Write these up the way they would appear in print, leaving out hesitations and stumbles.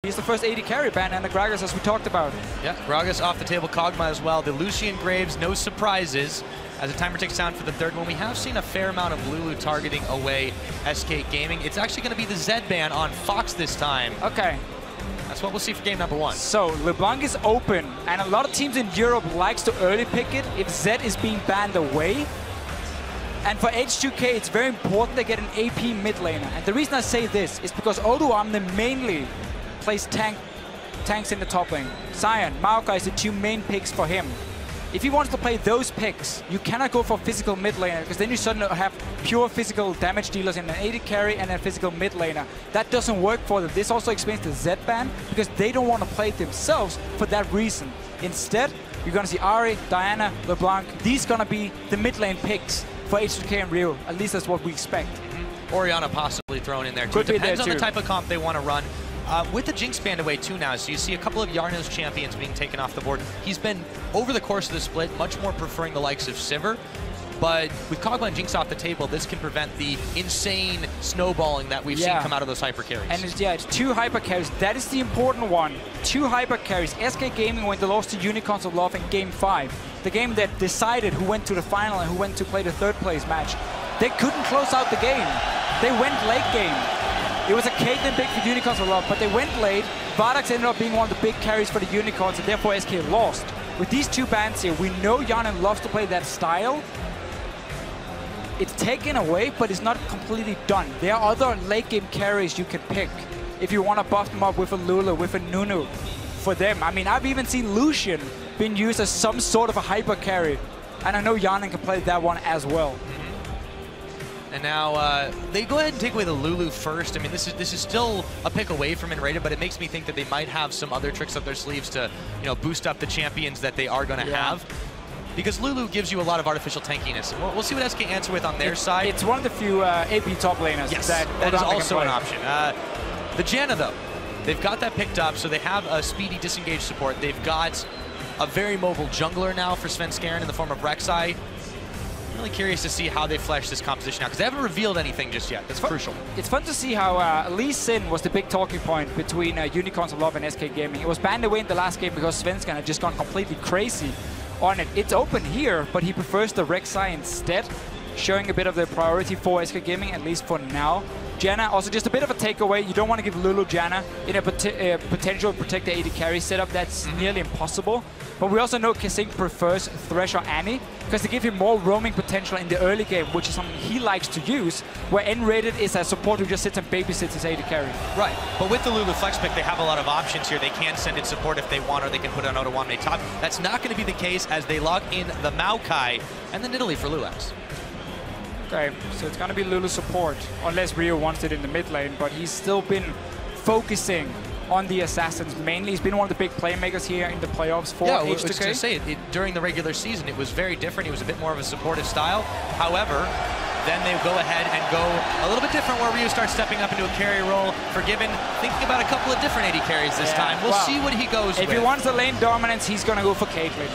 He's the first AD carry ban and the Gragas, as we talked about. Yeah, Gragas off the table, Kog'Maw as well. The Lucian Graves, no surprises. As the timer ticks down for the third one, we have seen a fair amount of Lulu targeting away SK Gaming. It's actually going to be the Zed ban on Fox this time. Okay. That's what we'll see for game number one. So LeBlanc is open, and a lot of teams in Europe likes to early pick it if Zed is being banned away. And for H2K, it's very important they get an AP mid laner. And the reason I say this is because Odoamne mainly plays tanks in the top lane. Sion, Maokai is the two main picks for him. If he wants to play those picks, you cannot go for physical mid laner, because then you suddenly have pure physical damage dealers in an AD carry and a physical mid laner. That doesn't work for them. This also explains the Zed ban, because they don't want to play it themselves for that reason. Instead, you're going to see Ahri, Diana, LeBlanc. These are going to be the mid lane picks for H2K and Rio. At least that's what we expect. Orianna possibly thrown in there too. Could be Depends there on too. the type of comp they want to run. With the Jinx banned away too now, so you see a couple of Hjarnan's champions being taken off the board. He's been, over the course of the split, much more preferring the likes of Sivir. But with Kog'Maw and Jinx off the table, this can prevent the insane snowballing that we've seen come out of those hyper carries. And it's two hyper carries. That is the important one. Two hyper carries. SK Gaming, when they lost to Unicorns of Love in Game 5, the game that decided who went to the final and who went to play the third place match, they couldn't close out the game. They went late game. It was a Caitlyn pick for Unicorns of Love, but they went late. Vods ended up being one of the big carries for the Unicorns, and therefore SK lost. With these two bans here, we know Janna loves to play that style. It's taken away, but it's not completely done. There are other late game carries you can pick if you want to buff them up with a Lulu, with a Nunu for them. I mean, I've even seen Lucian being used as some sort of a hyper carry, and I know Hjarnan can play that one as well. And now they go ahead and take away the Lulu first. I mean, this is still a pick away from nRated, but it makes me think that they might have some other tricks up their sleeves to, boost up the champions that they are going to have. Because Lulu gives you a lot of artificial tankiness. And we'll see what SK answer with on their side. It's one of the few AP top laners that is also an option. The Janna, though, they've got that picked up, so they have a speedy disengage support. They've got a very mobile jungler now for Svenskeren in the form of Rek'Sai. I'm really curious to see how they flesh this composition out, because they haven't revealed anything just yet. That's crucial. It's fun to see how Lee Sin was the big talking point between Unicorns of Love and SK Gaming. It was banned away in the last game because Svenskeren had just gone completely crazy on it. It's open here, but he prefers the Rek'Sai instead, showing a bit of the priority for SK Gaming, at least for now. Janna, also just a bit of a takeaway. You don't want to give Lulu Janna in a potential protect the AD carry setup. That's nearly impossible. But we also know KaSing prefers Thresh or Annie, because they give him more roaming potential in the early game, which is something he likes to use, where nRated is a support who just sits and babysits his AD carry. Right, but with the Lulu flex pick, they have a lot of options here. They can send in support if they want, or they can put an Odoamne top. That's not going to be the case as they lock in the Maokai and the Nidalee for loulex. Okay, so it's going to be Lulu support, unless Rio wants it in the mid lane, but he's still been focusing on the assassins mainly. He's been one of the big playmakers here in the playoffs for H2K. I was going to say, during the regular season, it was very different. He was a bit more of a supportive style. However, then they go ahead and go a little bit different, where Rio starts stepping up into a carry role, forgiven, thinking about a couple of different AD carries this time. We'll see what he goes with. If he wants the lane dominance, he's going to go for Caitlyn.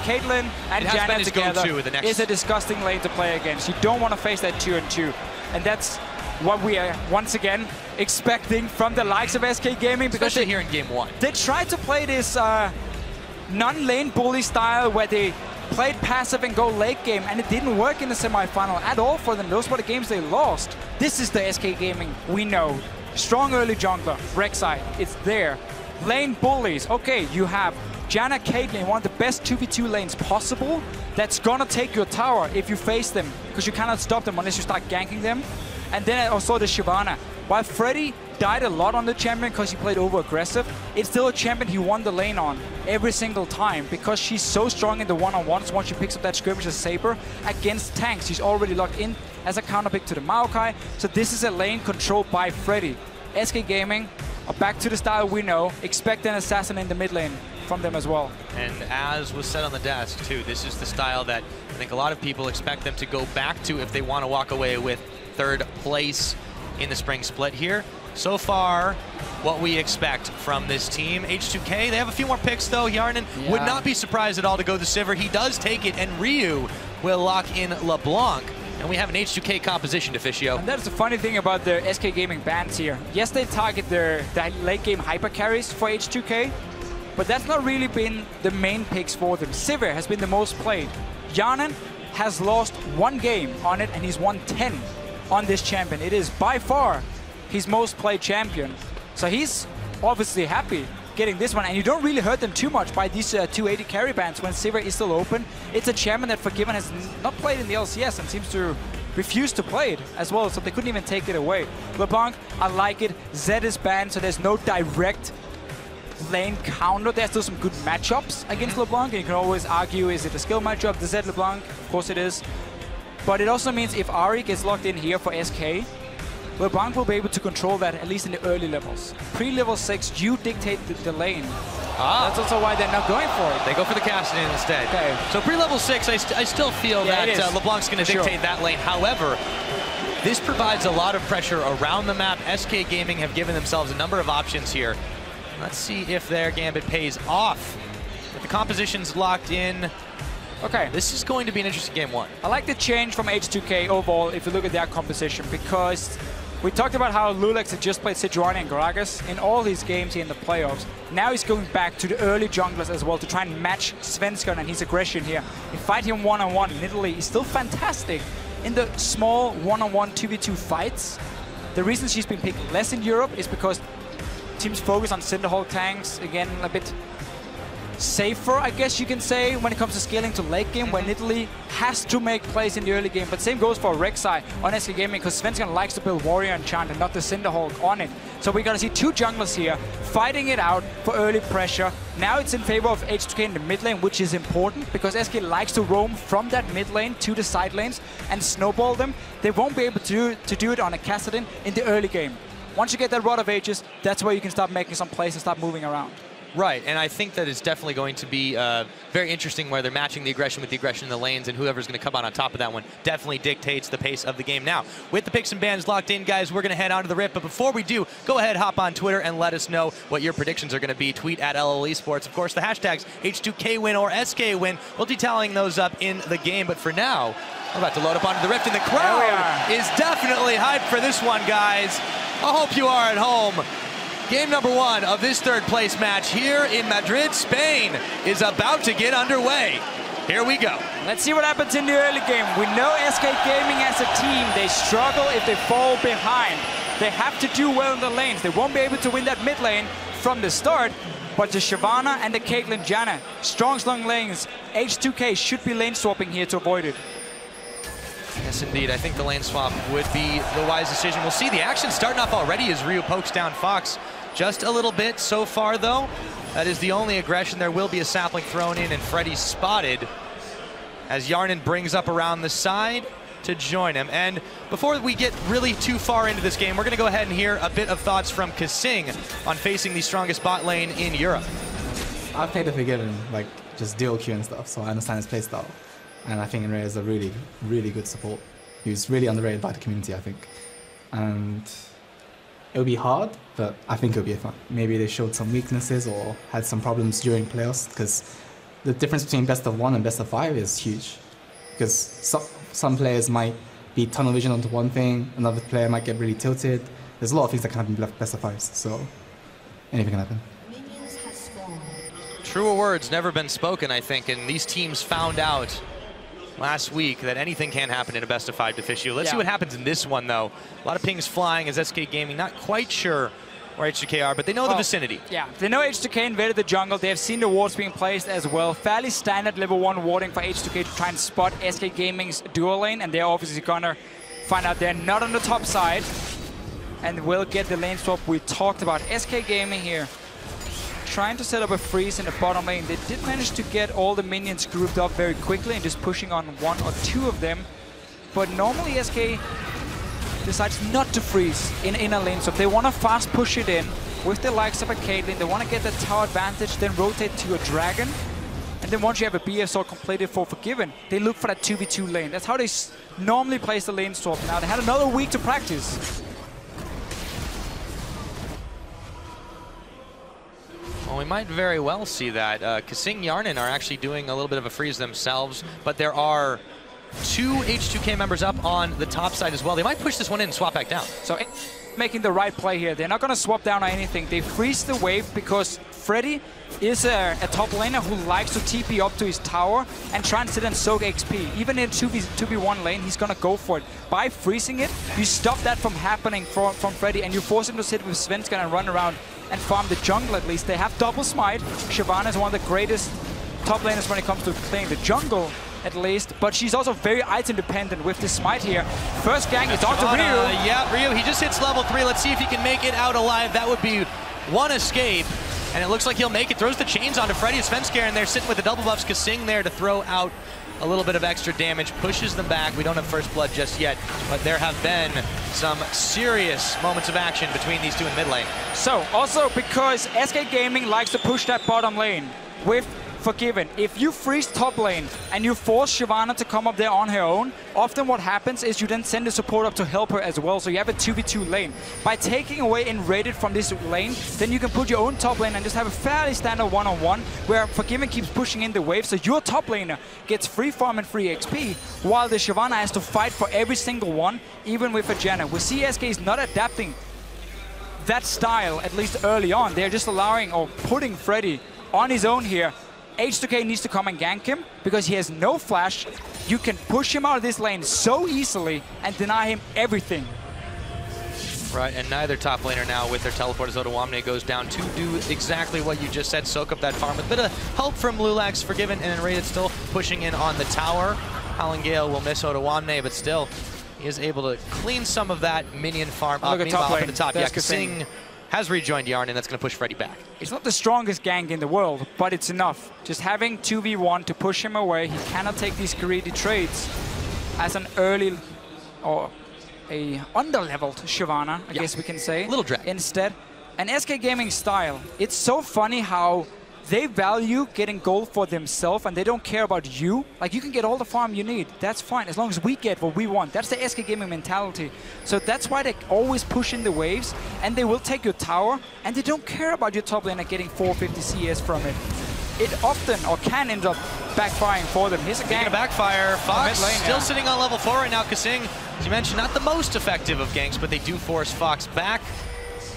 Caitlyn and Janna together is a disgusting lane to play against. You don't want to face that 2-on-2. And that's what we are, once again, expecting from the likes of SK Gaming. Because especially here in Game 1. They tried to play this non-lane bully style where they played passive and go late game, and it didn't work in the semi-final at all for them. Those were the games they lost. This is the SK Gaming we know. Strong early jungler, Rek'Sai, it's there. Lane bullies, okay, you have Janna, Caitlyn, one of the best 2v2 lanes possible. That's gonna take your tower if you face them, because you cannot stop them unless you start ganking them. And then also the Shyvana. While Freddy died a lot on the champion because he played over-aggressive, it's still a champion he won the lane on every single time, because she's so strong in the one-on-ones once she picks up that skirmish as Saber against tanks. She's already locked in as a counterpick to the Maokai, so this is a lane controlled by Freddy. SK Gaming are back to the style we know. Expect an assassin in the mid lane from them as well. And as was said on the desk too, this is the style that I think a lot of people expect them to go back to if they want to walk away with third place in the spring split here. So far, what we expect from this team. H2K, they have a few more picks though. Hjarnan would not be surprised at all to go the Sivir. He does take it, and Ryu will lock in LeBlanc. And we have an H2K composition, Deficio. And that's the funny thing about the SK Gaming bans here. Yes, they target the late game hyper carries for H2K, but that's not really been the main picks for them. Sivir has been the most played. Hjarnan has lost 1 game on it, and he's won 10 on this champion. It is by far his most played champion. So he's obviously happy getting this one, and you don't really hurt them too much by these 280 carry bans when Sivir is still open. It's a champion that Forgiven has not played in the LCS and seems to refuse to play it as well, so they couldn't even take it away. LeBlanc, I like it. Zed is banned, so there's no direct lane counter. There's still some good matchups against LeBlanc, and you can always argue, is it a skill matchup, the Zed LeBlanc? Of course it is. But it also means if Ahri gets locked in here for SK, LeBlanc will be able to control that, at least in the early levels. Pre-level 6, you dictate the lane. That's also why they're not going for it. They go for the Kassadin instead. Okay. So pre-level 6, I still feel that LeBlanc's going to dictate that lane. However, this provides a lot of pressure around the map. SK Gaming have given themselves a number of options here. Let's see if their gambit pays off. With the compositions locked in, okay, this is going to be an interesting game 1. I like the change from H2K overall if you look at their composition, because we talked about how loulex had just played Shyvana and Gragas in all these games here in the playoffs. Now he's going back to the early junglers as well to try and match Svenskeren and his aggression here. You fight him one-on-one. Nidalee is still fantastic in the small one-on-one 2v2 fights. The reason she's been picked less in Europe is because teams focus on Cinderhawk tanks, again, a bit safer, I guess you can say, when it comes to scaling to late game, where Nidalee has to make plays in the early game. But same goes for Rek'Sai on SK Gaming, because Svenskeren likes to build Warrior Enchant and not the Cinderhawk on it. So we're going to see 2 junglers here fighting it out for early pressure. Now it's in favor of H2K in the mid lane, which is important, because SK likes to roam from that mid lane to the side lanes and snowball them. They won't be able to do it on a Kassadin in the early game. Once you get that Rod of Ages, that's where you can start making some plays and start moving around. Right, and I think that it's definitely going to be very interesting where they're matching the aggression with the aggression in the lanes, and whoever's going to come out on top of that one definitely dictates the pace of the game. Now, with the picks and bans locked in, guys, we're going to head on to the rip, but before we do, go ahead, hop on Twitter, and let us know what your predictions are going to be. Tweet at LL Esports. Of course, the hashtags H2K win or SK win. We'll be tallying those up in the game, but for now, we're about to load up onto the rift, and the crowd is definitely hyped for this one, guys. I hope you are at home. Game number 1 of this 3rd place match here in Madrid, Spain, is about to get underway. Here we go. Let's see what happens in the early game. We know SK Gaming as a team, they struggle if they fall behind. They have to do well in the lanes. They won't be able to win that mid lane from the start, but the Shyvana and the Caitlyn Janna, strong lanes. H2K should be lane swapping here to avoid it. Yes, indeed. I think the lane swap would be the wise decision. We'll see the action starting off already as Ryu pokes down Fox just a little bit so far, though. That is the only aggression. There will be a sapling thrown in, and Freddy's spotted as Hjarnan brings up around the side to join him. And before we get really too far into this game, we're going to go ahead and hear a bit of thoughts from KaSing on facing the strongest bot lane in Europe. I've played the Forgiven, like, just dual Q and stuff, so I understand his playstyle. And I think nRated is a really, really good support. He's really underrated by the community, I think. And it'll be hard, but I think it'll be fun. Maybe they showed some weaknesses or had some problems during playoffs, because the difference between best of 1 and best of 5 is huge. Because some players might be tunnel vision onto one thing, another player might get really tilted. There's a lot of things that can happen in best of 5s, so anything can happen. Truer words never been spoken, I think, and these teams found out last week that anything can happen in a best of 5 Deficio. Let's see what happens in this one, though. A lot of pings flying as SK Gaming not quite sure where H2K are, but they know the vicinity. Yeah, they know H2K invaded the jungle. They have seen the wards being placed as well. Fairly standard level 1 warding for H2K to try and spot SK Gaming's dual lane, and they're obviously gonna find out they're not on the top side and will get the lane swap we talked about. SK Gaming here trying to set up a freeze in the bottom lane. They did manage to get all the minions grouped up very quickly and just pushing on 1 or 2 of them. But normally SK decides not to freeze in inner lane. So if they want to fast push it in with the likes of a Caitlyn, they want to get that tower advantage, then rotate to a dragon. And then once you have a BF sword completed for Forgiven, they look for that 2v2 lane. That's how they normally place the lane swap. Now they had another week to practice. Well, we might very well see that. KaSing Hjarnan are actually doing a little bit of a freeze themselves, but there are two H2K members up on the top side as well. They might push this one in and swap back down. So making the right play here. They're not going to swap down or anything. They freeze the wave because Freddy is a top laner who likes to TP up to his tower and try and sit and soak XP. Even in 2v1 lane, he's going to go for it. By freezing it, you stop that from happening from Freddy, and you force him to sit with Svenskeren and run around and farm the jungle at least. They have double smite. Shyvana is one of the greatest top laners when it comes to playing the jungle, at least, but she's also very item dependent with this smite here. First gang is onto Ryu. Yeah, Ryu, he just hits level 3. Let's see if he can make it out alive. That would be one escape, and it looks like he'll make it. Throws the chains onto Freddy. Svenskeren there sitting with the double buffs. KaSing there to throw out a little bit of extra damage, pushes them back. We don't have first blood just yet, but there have been some serious moments of action between these two in mid lane. So, also because HK Gaming likes to push that bottom lane with Forgiven. If you freeze top lane and you force Shyvana to come up there on her own, often what happens is you then send the support up to help her as well, so you have a 2v2 lane. By taking away nRated from this lane, then you can put your own top lane and just have a fairly standard one-on-one where Forgiven keeps pushing in the wave, so your top laner gets free farm and free XP, while the Shyvana has to fight for every single one, even with a Janna. We see SK is not adapting that style, at least early on. They're just allowing or putting Freddy on his own here. H2K needs to come and gank him because he has no flash. You can push him out of this lane so easily and deny him everything. Right, and neither top laner now with their teleport as Odoamne goes down to do exactly what you just said, soak up that farm with a bit of help from loulex, Forgiven, and nRated still pushing in on the tower. Howling Gale will miss Odoamne, but still he is able to clean some of that minion farm up. Meanwhile, up at the top, yeah, KaSing has rejoined Hjarnan, that's going to push Freddy back. It's not the strongest gank in the world, but it's enough. Just having 2v1 to push him away. He cannot take these greedy trades as an early or a under-leveled Shyvana, I guess we can say. Little drag. Instead, an SK Gaming style. It's so funny how they value getting gold for themselves and they don't care about you. Like, you can get all the farm you need. That's fine, as long as we get what we want. That's the SK Gaming mentality. So that's why they always push in the waves, and they will take your tower, and they don't care about your top laner getting 450 CS from it. It often, or can end up backfiring for them. Here's a gank. Backfire. Fox lane, still sitting on level 4 right now. KaSing, as you mentioned, not the most effective of ganks, but they do force Fox back.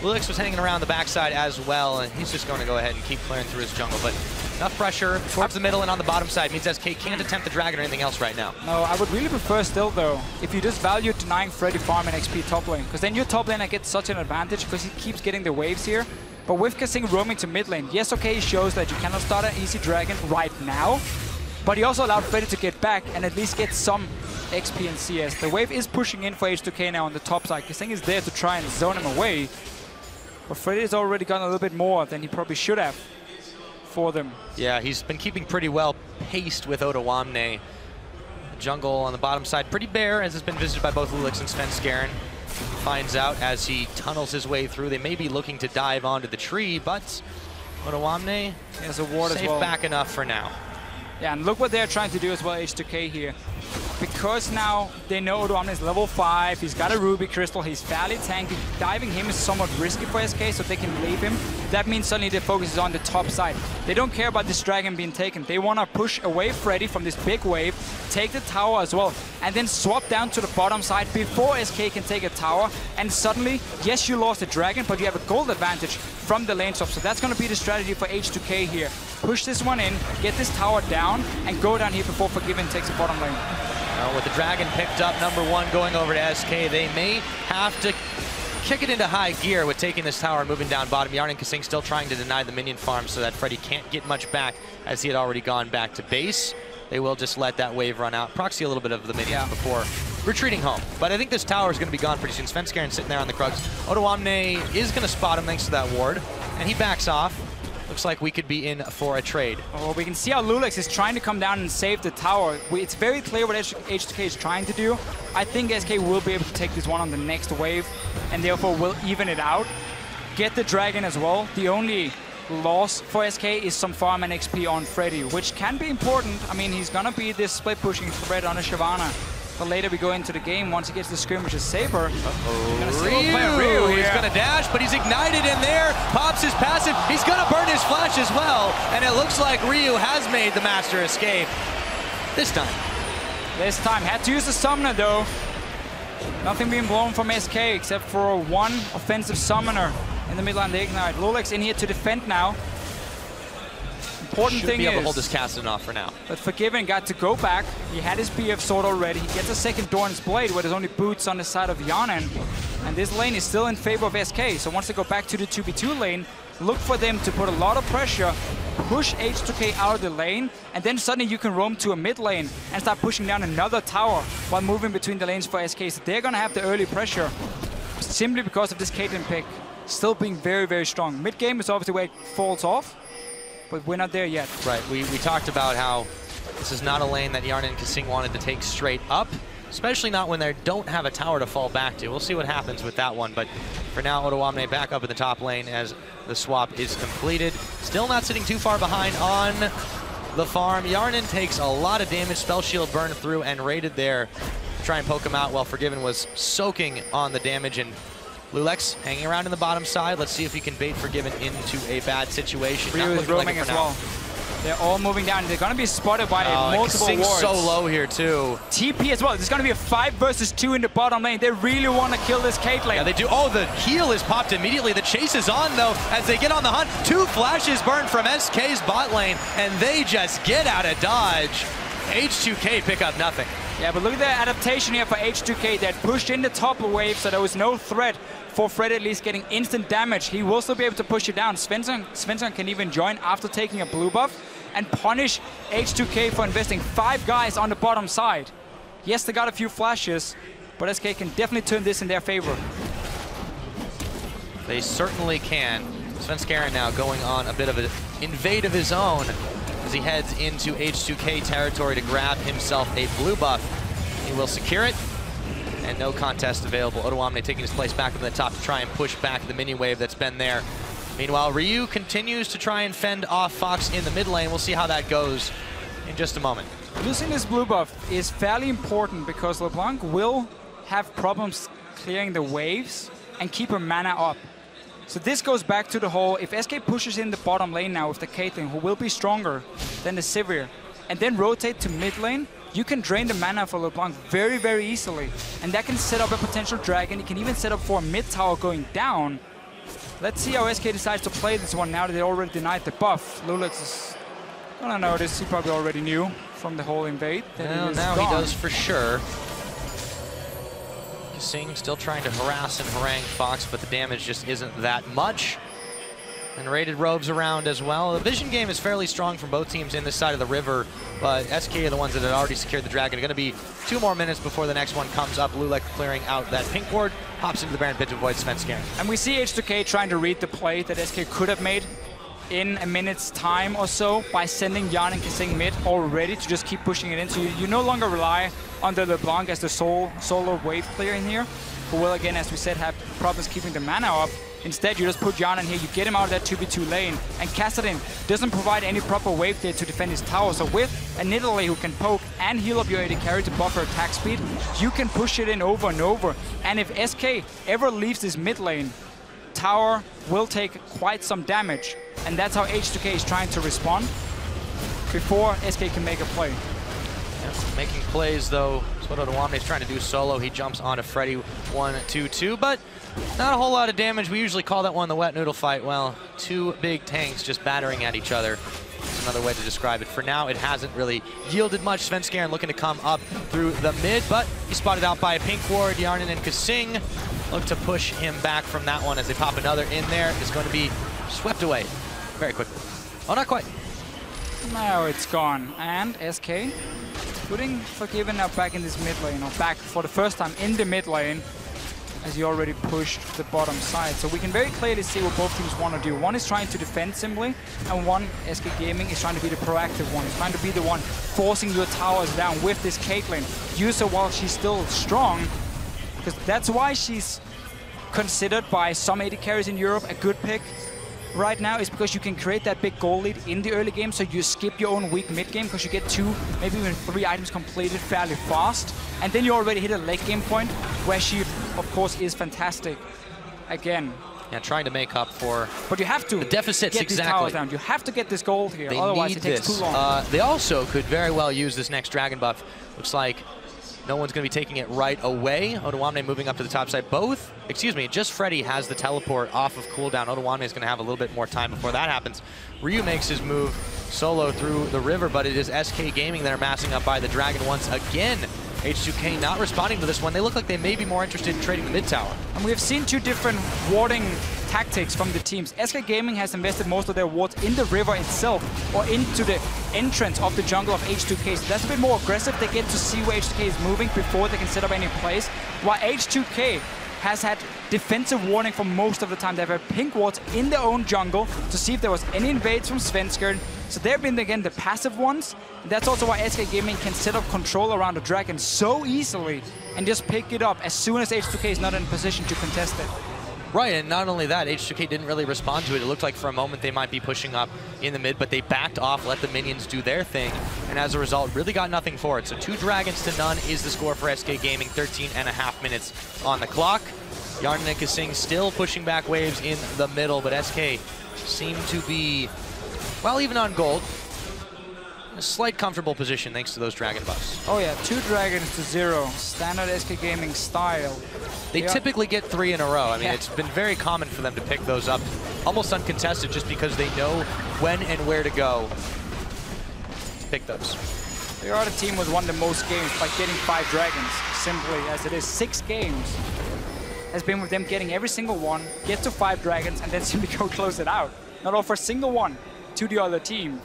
loulex was hanging around the backside as well, and he's just going to go ahead and keep clearing through his jungle. But enough pressure towards the middle and on the bottom side means SK can't attempt the dragon or anything else right now. No, I would really prefer still, though, if you just value denying Freddy farm and XP top lane, because then your top laner gets such an advantage because he keeps getting the waves here. But with KaSing roaming to mid lane, yes, okay, he shows that you cannot start an easy dragon right now, but he also allowed Freddy to get back and at least get some XP and CS. The wave is pushing in for H2K now on the top side. KaSing is there to try and zone him away, but Freddy has already gotten a little bit more than he probably should have for them. Yeah, he's been keeping pretty well paced with Odoamne. The jungle on the bottom side pretty bare, as has been visited by both loulex and Svenskeren. Finds out as he tunnels his way through. They may be looking to dive onto the tree, but Odoamne has a ward safe as well. Back enough for now. Yeah, and look what they're trying to do as well, H2K here. Because now they know Odoamne is level 5, he's got a Ruby Crystal, he's fairly tanky. Diving him is somewhat risky for SK, so they can leave him. That means suddenly their focus is on the top side. They don't care about this dragon being taken. They want to push away Freddy from this big wave, take the tower as well, and then swap down to the bottom side before SK can take a tower. And suddenly, yes, you lost the dragon, but you have a gold advantage from the lane swap. So that's going to be the strategy for H2K here. Push this one in, get this tower down, and go down here before Forgiven takes the bottom lane. With the dragon picked up, #1 going over to SK, they may have to kick it into high gear with taking this tower and moving down bottom. Hjarnan and KaSing still trying to deny the minion farm so that Freddy can't get much back, as he had already gone back to base. They will just let that wave run out, proxy a little bit of the minions before retreating home. But I think this tower is going to be gone pretty soon. Svenskeren sitting there on the Krugs. Odoamne is going to spot him thanks to that ward, and he backs off. Looks like we could be in for a trade. Oh, we can see how loulex is trying to come down and save the tower. It's very clear what H2K is trying to do. I think SK will be able to take this one on the next wave, and therefore will even it out. Get the dragon as well. The only loss for SK is some farm and XP on Freddy, which can be important. I mean, he's gonna be this split pushing threat on a Shyvana. But later we go into the game, once he gets the skirmishes saber. Ryu, he's gonna dash, but he's ignited in there, pops his passive, he's gonna burn his flash as well, and it looks like Ryu has made the master escape this time. This time, had to use the summoner though. Nothing being blown from SK except for one offensive summoner in the mid lane, the Ignite. loulex in here to defend now. Important thing be able is to hold this Kassadin off for now. But Forgiven got to go back. He had his BF sword already. He gets a second Doran's Blade where there's only boots on the side of Hjarnan. And this lane is still in favor of SK. So once they go back to the 2v2 lane, look for them to put a lot of pressure, push H2K out of the lane, and then suddenly you can roam to a mid lane and start pushing down another tower while moving between the lanes for SK. So they're going to have the early pressure simply because of this Caitlyn pick still being very, very strong. Mid game is obviously where it falls off, but we're not there yet. Right, we talked about how this is not a lane that Hjarnan and KaSing wanted to take straight up, especially not when they don't have a tower to fall back to. We'll see what happens with that one, but for now, Odoamne back up in the top lane as the swap is completed. Still not sitting too far behind on the farm. Hjarnan takes a lot of damage, spell shield burned through and raided there to try and poke him out while Forgiven was soaking on the damage, and loulex hanging around in the bottom side. Let's see if he can bait Forgiven into a bad situation. Ryu is roaming as well. They're all moving down. They're going to be spotted by multiple wards. So low here too. TP as well. There's going to be a 5 versus 2 in the bottom lane. They really want to kill this Caitlyn. Yeah, they do. Oh, the heal is popped immediately. The chase is on though as they get on the hunt. 2 flashes burned from SK's bot lane, and they just get out of dodge. H2K pick up nothing. Yeah, but look at the adaptation here for H2K. They had pushed in the top wave, so there was no threat for Fred at least getting instant damage. He will still be able to push it down. Svenskeren can even join after taking a blue buff and punish H2K for investing 5 guys on the bottom side. Yes, they got a few flashes, but SK can definitely turn this in their favor. They certainly can. Svenskeren now going on a bit of an invade of his own as he heads into H2K territory to grab himself a blue buff. He will secure it, and no contest available. Odoamne taking his place back up in the top to try and push back the mini wave that's been there. Meanwhile, Ryu continues to try and fend off Fox in the mid lane. We'll see how that goes in just a moment. Losing this blue buff is fairly important because LeBlanc will have problems clearing the waves and keep her mana up. So this goes back to the whole, if SK pushes in the bottom lane now with the Caitlyn, who will be stronger than the Sivir, and then rotate to mid lane, you can drain the mana for LeBlanc very, very easily. And that can set up a potential dragon. You can even set up for a mid tower going down. Let's see how SK decides to play this one now that they already denied the buff. loulex is gonna notice, he probably already knew from the whole invade. Well, now he does for sure. KaSing still trying to harass and harangue Fox, but the damage just isn't that much. nRated roves around as well. The vision game is fairly strong from both teams in this side of the river, but SK are the ones that had already secured the dragon. It's going to be 2 more minutes before the next one comes up. loulex clearing out that pink ward, hops into the Baron pit to avoid Svenskeren. And we see H2K trying to read the play that SK could have made in a minute's time or so by sending Janna and KaSing mid already to just keep pushing it in. So you no longer rely on the LeBlanc as the solo wave clear in here, who will, again, as we said, have problems keeping the mana up. Instead, you just put Hjarnan here, you get him out of that 2v2 lane, and Kassadin doesn't provide any proper wave there to defend his tower. So with a Nidalee who can poke and heal up your AD carry to buffer attack speed, you can push it in over and over. And if SK ever leaves this mid lane, tower will take quite some damage. And that's how H2K is trying to respond before SK can make a play. Yep, making plays though, that's what Odoamne is trying to do solo. He jumps onto Freddy 1-2-2, but not a whole lot of damage. We usually call that one the wet noodle fight. Well, 2 big tanks just battering at each other. That's another way to describe it. For now, it hasn't really yielded much. Svenskeren looking to come up through the mid, but he's spotted out by a pink ward. Hjarnan and KaSing look to push him back from that one as they pop another in there. It's going to be swept away very quickly. Oh, not quite. Now it's gone. And SK putting Forgiven now back in this mid lane, or back for the first time in the mid lane, as he already pushed the bottom side. So we can very clearly see what both teams want to do. One is trying to defend simply, and one, SK Gaming, is trying to be the proactive one. He's trying to be the one forcing your towers down with this Caitlyn. Use her while she's still strong, because that's why she's considered by some AD carries in Europe a good pick right now, is because you can create that big goal lead in the early game, so you skip your own weak mid game because you get 2, maybe even 3 items completed fairly fast, and then you already hit a late game point where she, of course, is fantastic. Again, And trying to make up for but you have to the deficits. get these towers down. You have to get this gold here, otherwise it takes too long. They also could very well use this next dragon buff. Looks like no one's going to be taking it right away. Odoamne moving up to the top side. Just Freddy has the teleport off of cooldown. Odoamne is going to have a little bit more time before that happens. Ryu makes his move solo through the river, but it is SK Gaming that are massing up by the dragon once again. H2K not responding to this one. They look like they may be more interested in trading the mid tower. And we have seen two different warding tactics from the teams. SK Gaming has invested most of their wards in the river itself or into the entrance of the jungle of H2K. So that's a bit more aggressive. They get to see where H2K is moving before they can set up any plays. While H2K has had defensive warning for most of the time. They've had pink wards in their own jungle to see if there was any invades from Svenskeren. So they've been, again, the passive ones. And that's also why SK Gaming can set up control around the dragon so easily and just pick it up as soon as H2K is not in position to contest it. Right, and not only that, H2K didn't really respond to it. It looked like for a moment they might be pushing up in the mid, but they backed off, let the minions do their thing, and as a result, really got nothing for it. So 2 dragons to none is the score for SK Gaming, 13.5 minutes on the clock. Hjarnan and KaSing still pushing back waves in the middle, but SK seem to be, well, even on gold. A slight comfortable position thanks to those dragon buffs. Oh yeah, 2 dragons to 0. Standard SK Gaming style. They typically get 3 in a row. I mean, it's been very common for them to pick those up almost uncontested just because they know when and where to go to pick those. They are the team with won the most games by getting 5 dragons, simply as it is. 6 games has been with them getting every single one, get to 5 dragons, and then simply go close it out. Not offer a single one to the other team.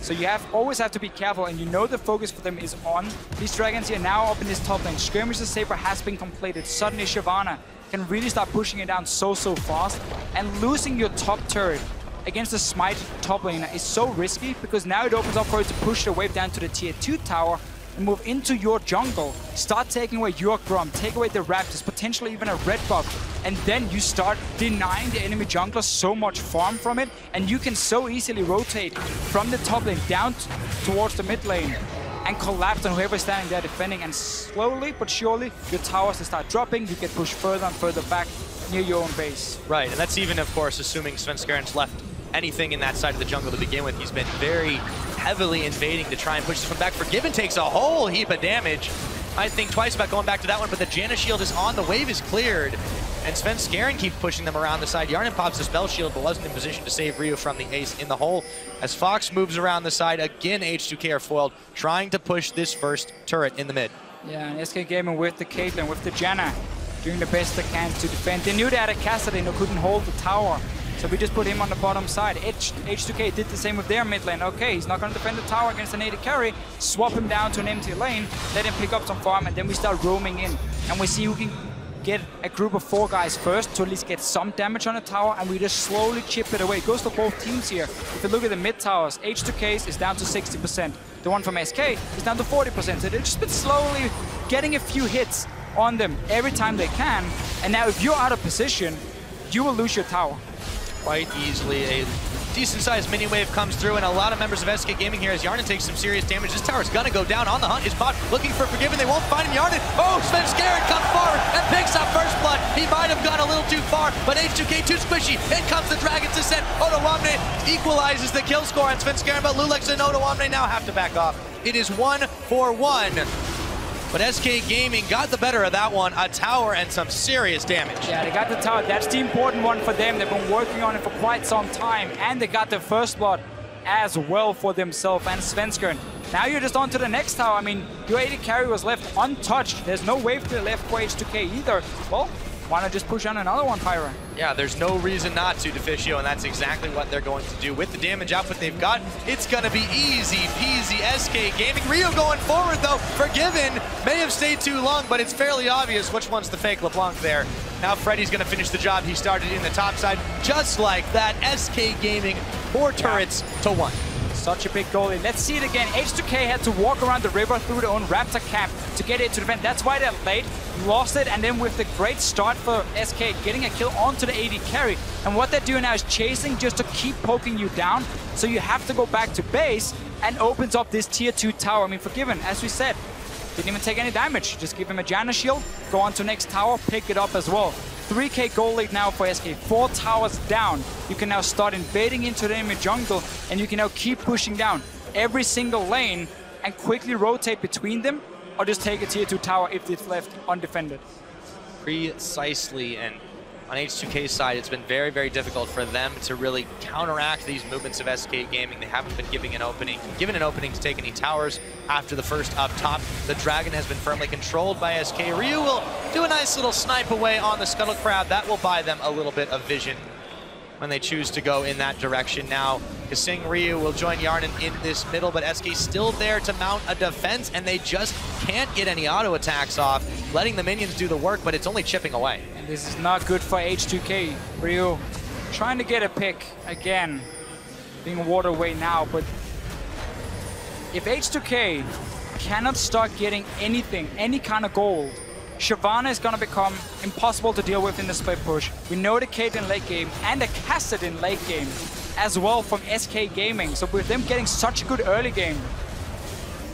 So you always have to be careful, and you know the focus for them is on these dragons here now up in this top lane. Skirmish the Saber has been completed. Suddenly Shyvana can really start pushing it down so fast, and losing your top turret against the Smite top laner is so risky because now it opens up for you to push the wave down to the tier 2 tower and move into your jungle, start taking away your Grom, take away the Raptors, potentially even a red buff, and then you start denying the enemy jungler so much farm from it, and you can so easily rotate from the top lane down towards the mid lane and collapse on whoever's standing there defending, and slowly but surely your towers will start dropping, you get pushed further and further back near your own base. Right, and that's even, of course, assuming Svenskeren's left anything in that side of the jungle to begin with. He's been very heavily invading to try and push this one back. Forgiven takes a whole heap of damage. I think twice about going back to that one, but the Janna shield is on, the wave is cleared, and Svenskeren keeps pushing them around the side. Hjarnan pops the spell shield, but wasn't in position to save Ryu from the ace in the hole. As Fox moves around the side, again H2K are foiled, trying to push this first turret in the mid. Yeah, and SK Gaming with the Caitlyn, with the Janna, doing the best they can to defend. They knew they had a Kassadin who couldn't hold the tower, so we just put him on the bottom side. H2K did the same with their mid lane. Okay, he's not going to defend the tower against an AD carry. Swap him down to an empty lane, let him pick up some farm, and then we start roaming in. And we see who can get a group of 4 guys first to at least get some damage on the tower, and we just slowly chip it away. It goes for both teams here. If you look at the mid towers, H2K's is down to 60%. The one from SK is down to 40%. So they've just been slowly getting a few hits on them every time they can. And now if you're out of position, you will lose your tower. Quite easily. A decent-sized mini-wave comes through, and a lot of members of SK Gaming here as Hjarnan takes some serious damage. This tower's gonna go down. On the hunt is Bot, looking for Forgiven. They won't find him. Hjarnan, oh, Svenskeren comes forward and picks up first blood. He might have gone a little too far, but H2K too squishy. In comes the Dragon's Descent. Odoamne equalizes the kill score on Svenskeren, but loulex and Odoamne now have to back off. It is 1-for-1. But SK Gaming got the better of that one, a tower and some serious damage. Yeah, they got the tower. That's the important one for them. They've been working on it for quite some time, and they got the first blood as well for themselves and Svenskeren. Now you're just on to the next tower. I mean, your AD carry was left untouched. There's no wave to the left for H2K either. Well, why not just push on another one, Pyra? Yeah, there's no reason not to, Deficio, and that's exactly what they're going to do. With the damage output they've got, it's going to be easy peasy SK Gaming. Ryu going forward, though. Forgiven may have stayed too long, but it's fairly obvious which one's the fake LeBlanc there. Now Freddy's going to finish the job he started in the top side. Just like that, SK Gaming, 4 turrets to 1. Such a big goalie. Let's see it again. H2K had to walk around the river through their own Raptor camp to get it to defend. That's why they're late, lost it, and then with the great start for SK, getting a kill onto the AD carry. And what they're doing now is chasing just to keep poking you down. So you have to go back to base, and opens up this tier 2 tower. I mean, Forgiven, as we said, didn't even take any damage. Just give him a Janna shield, go on to next tower, pick it up as well. 3k gold lead now for SK. 4 towers down. You can now start invading into the enemy jungle, and you can now keep pushing down every single lane and quickly rotate between them, or just take a tier 2 tower if it's left undefended. Precisely, and on H2K's side, it's been very, very difficult for them to really counteract these movements of SK Gaming. They haven't been given an opening to take any towers after the first up top. The Dragon has been firmly controlled by SK. Ryu will do a nice little snipe away on the Scuttle Crab. That will buy them a little bit of vision when they choose to go in that direction. Now, KaSing Ryu will join Hjarnan in this middle, but SK still there to mount a defense, and they just can't get any auto attacks off, letting the minions do the work, but it's only chipping away. And this is not good for H2K. Ryu trying to get a pick again, being watered away now, but if H2K cannot start getting anything, any kind of gold, Shyvana is going to become impossible to deal with in the split push. We know the Caitlyn late game and the Kassadin late game as well from SK Gaming. So with them getting such a good early game,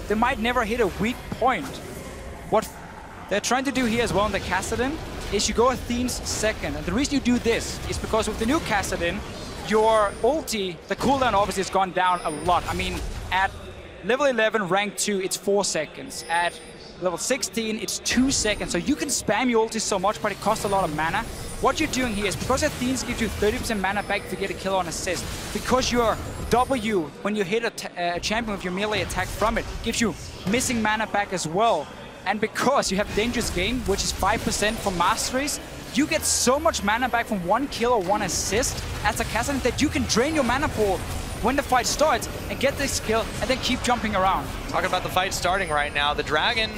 they might never hit a weak point. What they're trying to do here as well in the Kassadin is you go Athene's second. And the reason you do this is because with the new Kassadin, your ulti, the cooldown obviously has gone down a lot. I mean, at level 11, rank 2, it's 4 seconds. At level 16, it's 2 seconds. So you can spam your ulti so much, but it costs a lot of mana. What you're doing here is because Athene's gives you 30% mana back if you get a kill on assist, because your W, when you hit a champion with your melee attack from it, gives you missing mana back as well. And because you have Dangerous Game, which is 5% for masteries, you get so much mana back from 1 kill or 1 assist as a Kassadin that you can drain your mana pool when the fight starts and get this kill and then keep jumping around. Talking about the fight starting right now, the Dragon,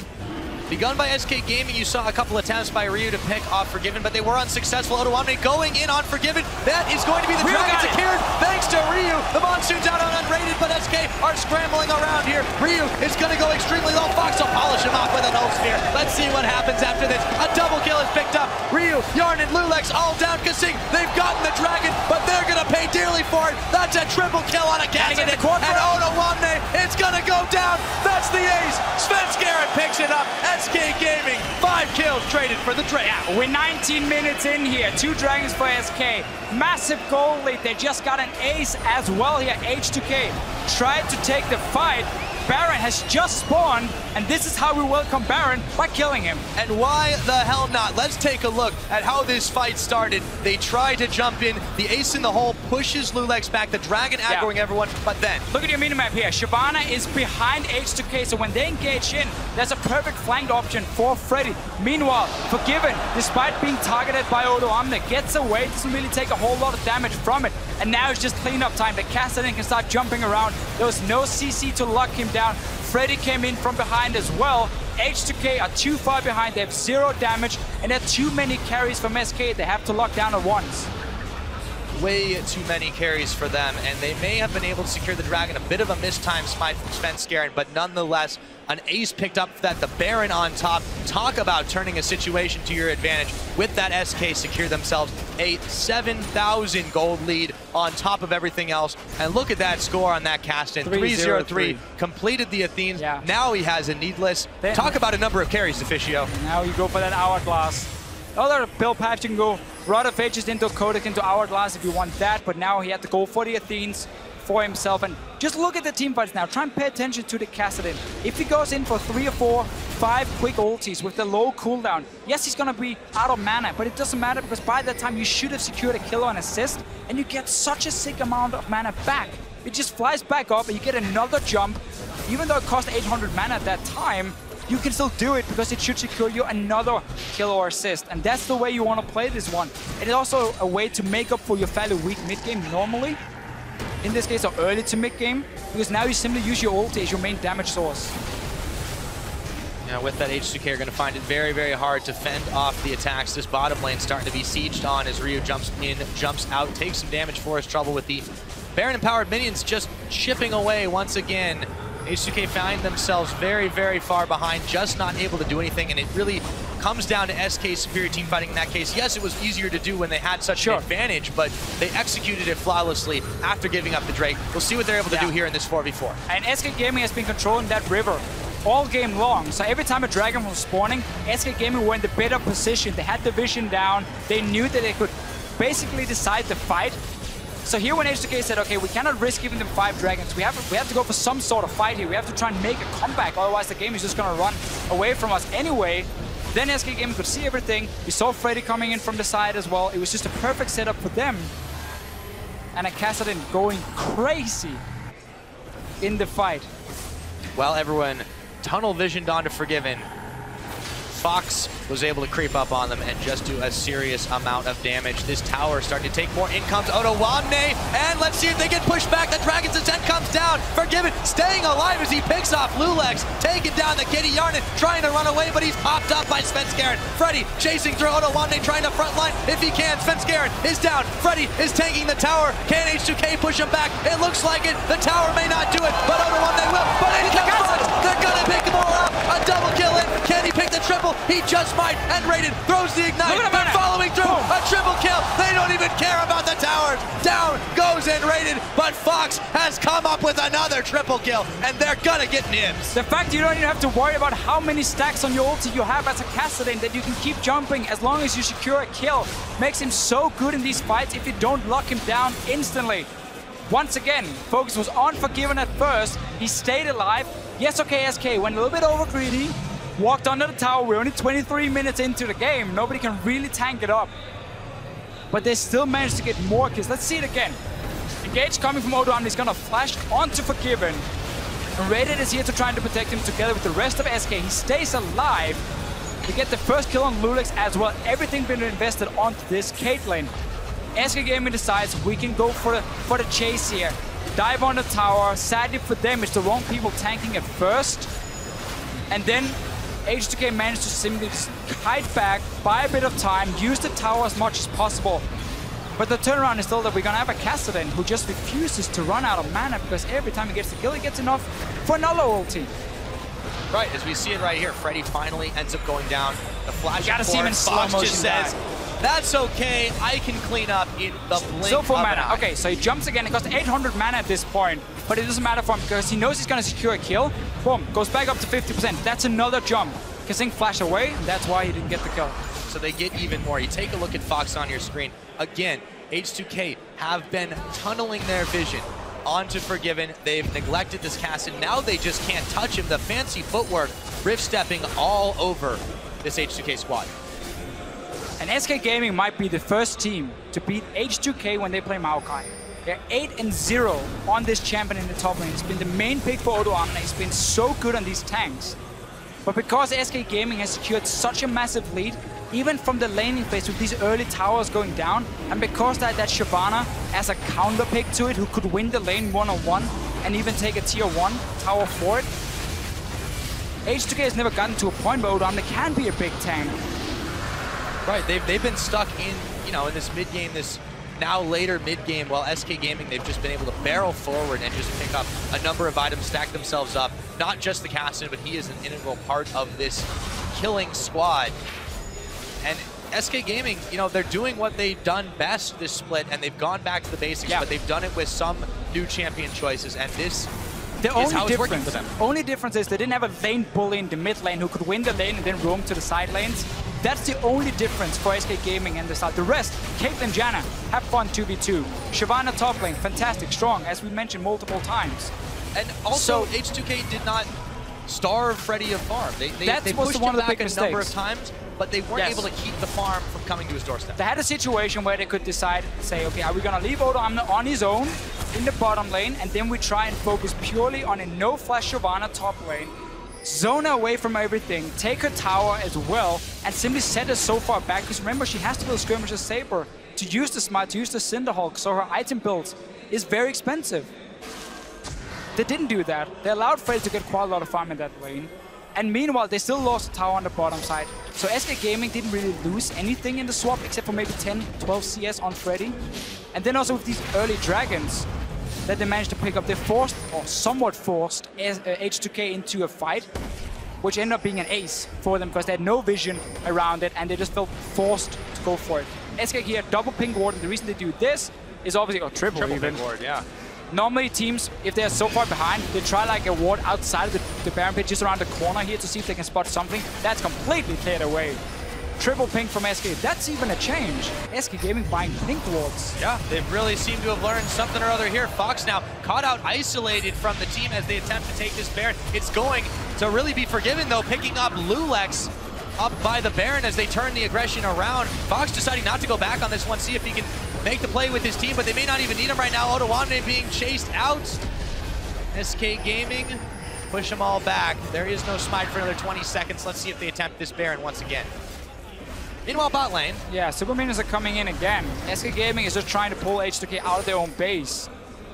begun by SK Gaming. You saw a couple attempts by Ryu to pick off Forgiven, but they were unsuccessful. Odoamne going in on Forgiven. That is going to be the Dragon secured thanks to Ryu. The Monsoon's out on nRated, but SK are scrambling around here. Ryu is going to go extremely low. Fox will polish him off with an ult sphere. Let's see what happens after this. A double kill is picked up. Ryu, Hjarnan, loulex all down. KaSing, they've gotten the Dragon, but they're going to pay dearly for it. That's a triple kill on a Kassadin. And Odoamne, it's going to go down. That's the ace. Svenskeren picks it up. SK Gaming, 5 kills traded for the Dragon. Yeah, we're 19 minutes in here. 2 Dragons for SK. Massive goal lead. They just got an ace as well here. H2K tried to take the fight. Baron has just spawned, and this is how we welcome Baron, by killing him. And why the hell not? Let's take a look at how this fight started. They try to jump in. The ace in the hole pushes loulex back. The Dragon aggroing everyone, but then... Look at your minimap here. Shyvana is behind H2K, so when they engage in, there's a perfect flanked option for Freddy. Meanwhile, Forgiven, despite being targeted by Odoamne, gets away, doesn't really take a whole lot of damage from it. And now it's just cleanup time. The Kassadin can start jumping around. There was no CC to lock him down. Freddy came in from behind as well. H2K are too far behind. They have 0 damage, and there are too many carries from SK. They have to lock down at once. Way too many carries for them, and they may have been able to secure the Dragon. A bit of a mistimed smite from Svenskeren, but nonetheless, an ace picked up that the Baron on top. Talk about turning a situation to your advantage. With that, SK secure themselves a 7,000 gold lead on top of everything else. And look at that score on that Kassadin. 3-0-3. Completed the Athenes. Yeah. Now he has a needless. Talk about a number of carries, Deficio. Now you go for that Hourglass. Other build paths, you can go Rod of Ages into Kodak into Hourglass if you want that, but now he had to go for the Athenes for himself. And just look at the team fights now. Try and pay attention to the Kassadin. If he goes in for 3 or 4, 5 quick ultis with the low cooldown, yes, he's going to be out of mana, but it doesn't matter because by that time you should have secured a kill on assist, and you get such a sick amount of mana back. It just flies back up and you get another jump. Even though it cost 800 mana at that time, you can still do it because it should secure you another kill or assist. And that's the way you want to play this one. It is also a way to make up for your fairly weak mid-game normally. In this case, or early to mid-game, because now you simply use your ulti as your main damage source. Yeah, with that, H2K are going to find it very, very hard to fend off the attacks. This bottom lane starting to be sieged on as Ryu jumps in, jumps out, takes some damage for his trouble with the Baron-empowered minions just chipping away once again. H2K find themselves very, very far behind, just not able to do anything, and it really comes down to SK's superior team fighting in that case. Yes, it was easier to do when they had such an advantage, but they executed it flawlessly after giving up the Drake. We'll see what they're able to do here in this 4v4. And SK Gaming has been controlling that river all game long. So every time a dragon was spawning, SK Gaming were in the better position. They had the vision down. They knew that they could basically decide the fight. So here when H2K said, okay, we cannot risk giving them 5 dragons. We have to go for some sort of fight here. We have to try and make a comeback. Otherwise, the game is just going to run away from us anyway. Then SK Gaming could see everything. We saw Freddy coming in from the side as well. It was just a perfect setup for them. And a Kassadin going crazy in the fight. Well, everyone tunnel visioned onto Forgiven. Fox was able to creep up on them and just do a serious amount of damage. This tower starting to take more. In comes Odoamne, and let's see if they get pushed back. The Dragon's Ascent comes down. Forgiven staying alive as he picks off loulex, taking down the kitty Hjarnan, trying to run away, but he's popped up by Svenskeren. Freddy chasing through Odoamne, trying to frontline if he can. Svenskeren is down. Freddy is tanking the tower. Can H2K push him back? It looks like it. The tower may not do it, but Odoamne will. But in comes Vods. They're gonna pick them all up. A double kill in. Can he pick the triple? He just might. nRated throws the ignite. They're following through. A triple kill. They don't even care about the towers. Down goes nRated, but Fox has come up with another triple kill, and they're gonna get nibs. The fact you don't even have to worry about how many stacks on your ulti you have as a Kassadin, that you can keep jumping as long as you secure a kill, makes him so good in these fights if you don't lock him down instantly. Once again, focus was on Forgiven at first. He stayed alive. Yes, okay, SK went a little bit over greedy. Walked under the tower. We're only 23 minutes into the game. Nobody can really tank it up. But they still managed to get more kills. Let's see it again. Engage coming from Odoamne. He's gonna flash onto Forgiven. nRated is here to try to protect him together with the rest of SK. He stays alive. We get the first kill on loulex as well. Everything been invested onto this Caitlyn. SK Gaming decides we can go for the chase here. Dive on the tower. Sadly for them, it's the wrong people tanking it first. And then H2K managed to simply just kite back, buy a bit of time, use the tower as much as possible. But the turnaround is still that we're gonna have a Kassadin who just refuses to run out of mana, because every time he gets the kill, he gets enough for another ulti. Right, as we see it right here, Freddy finally ends up going down. The flash. You gotta see him in slow motion. Just says, that's okay, I can clean up in the blink Still full of an mana. eye. Okay, so he jumps again. It costs 800 mana at this point, but it doesn't matter for him because he knows he's gonna secure a kill. Boom, goes back up to 50%. That's another jump. KaSing flashed away, and that's why he didn't get the kill. So they get even more. You take a look at Fox on your screen. Again, H2K have been tunneling their vision onto Forgiven. They've neglected this Kassadin. Now they just can't touch him. The fancy footwork, rift stepping all over this H2K squad. And SK Gaming might be the first team to beat H2K when they play Maokai. They're 8-0 on this champion in the top lane. It's been the main pick for Odoamne. He's been so good on these tanks. But because SK Gaming has secured such a massive lead, even from the laning phase with these early towers going down, and because that Shyvana as a counter pick to it who could win the lane one-on-one and even take a tier 1 tower for it, H2K has never gotten to a point where Odoamne can be a big tank. Right, they've been stuck in, you know, in this mid game, this now later mid game, while SK Gaming, they've just been able to barrel forward and just pick up a number of items, stack themselves up. Not just the Kassadin, but he is an integral part of this killing squad. And SK Gaming, you know, they're doing what they've done best this split, and they've gone back to the basics, but they've done it with some new champion choices, and this is how it's working for them. The only difference is they didn't have a lane bully in the mid lane who could win the lane and then roam to the side lanes. That's the only difference for SK Gaming and the side. The rest, Caitlyn, Janna, have fun 2v2. Shyvana top lane, fantastic, strong, as we mentioned multiple times. And also, H2K did not starve Freddy of farm. They pushed him back a number of times, but they weren't able to keep the farm from coming to his doorstep. They had a situation where they could decide, say, okay, are we gonna leave Odoamne on his own in the bottom lane, and then we try and focus purely on a no-flash Shyvana top lane, zone her away from everything, take her tower as well, and simply set her so far back, because remember, she has to build Skirmisher Saber to use the Smite, to use the Cinderhulk, so her item build is very expensive. They didn't do that. They allowed Freddy to get quite a lot of farm in that lane. And meanwhile, they still lost the tower on the bottom side. So SK Gaming didn't really lose anything in the swap, except for maybe 10, 12 CS on Freddy. And then also with these early dragons that they managed to pick up, they forced, or somewhat forced, H2K into a fight, which ended up being an ace for them because they had no vision around it and they just felt forced to go for it. SK here, double ping ward, and the reason they do this is obviously, or triple even. Ping ward, yeah. Normally teams, if they're so far behind, they try like a ward outside of the Baron pit, just around the corner here to see if they can spot something. That's completely cleared away. Triple ping from SK. That's even a change. SK Gaming buying pink wards. Yeah, they really seem to have learned something or other here. Fox now caught out, isolated from the team as they attempt to take this Baron. It's going to really be forgiven though, picking up loulex up by the Baron as they turn the aggression around. Fox deciding not to go back on this one, see if he can make the play with his team, but they may not even need him right now. Odoamne being chased out. SK Gaming push them all back. There is no smite for another 20 seconds. Let's see if they attempt this Baron once again. Meanwhile, bot lane. Yeah, super minions are coming in again. SK Gaming is just trying to pull H2K out of their own base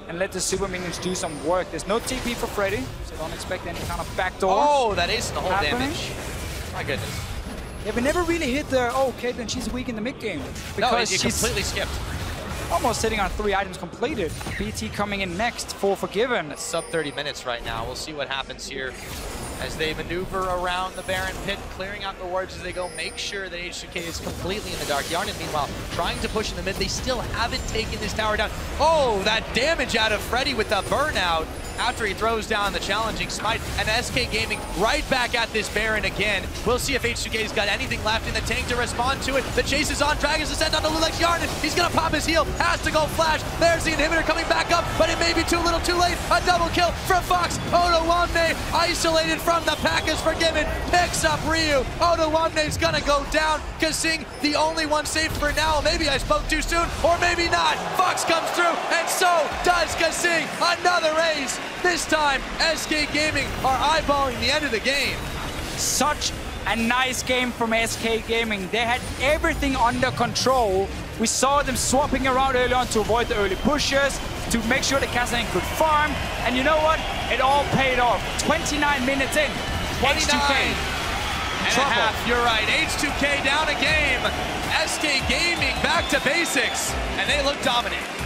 and let the super minions do some work. There's no TP for Freddy, so don't expect any kind of backdoor. Oh, that is the whole happening. damage. My goodness. Yeah, we never really hit the, oh, Caitlyn, she's weak in the mid game. Because no, it she's completely skipped. Almost sitting on 3 items completed. BT coming in next for Forgiven. It's sub 30 minutes right now. We'll see what happens here as they maneuver around the Baron pit, clearing out the wards as they go. Make sure that H2K is completely in the dark. Hjarnan, meanwhile, trying to push in the mid. They still haven't taken this tower down. Oh, that damage out of Freddy with the burnout after he throws down the challenging smite. And SK Gaming right back at this Baron again. We'll see if H2K's got anything left in the tank to respond to it. The chase is on. Dragon's Descent on the loulex. Hjarnan, he's going to pop his heal. Has to go flash. There's the inhibitor coming back up, but it may be too little too late. A double kill from Fox. Odoamne isolated from the pack is Forgiven. Picks up Ryu. Odoamne's going to go down. KaSing, the only one safe for now. Maybe I spoke too soon, or maybe not. Fox comes through, and so does KaSing. Another ace. This time, SK Gaming are eyeballing the end of the game. Such a nice game from SK Gaming. They had everything under control. We saw them swapping around early on to avoid the early pushes, to make sure the Kassadin could farm. And you know what? It all paid off. 29 minutes in. 29 H2K. and a half, you're right. H2K down a game. SK Gaming back to basics, and they look dominant.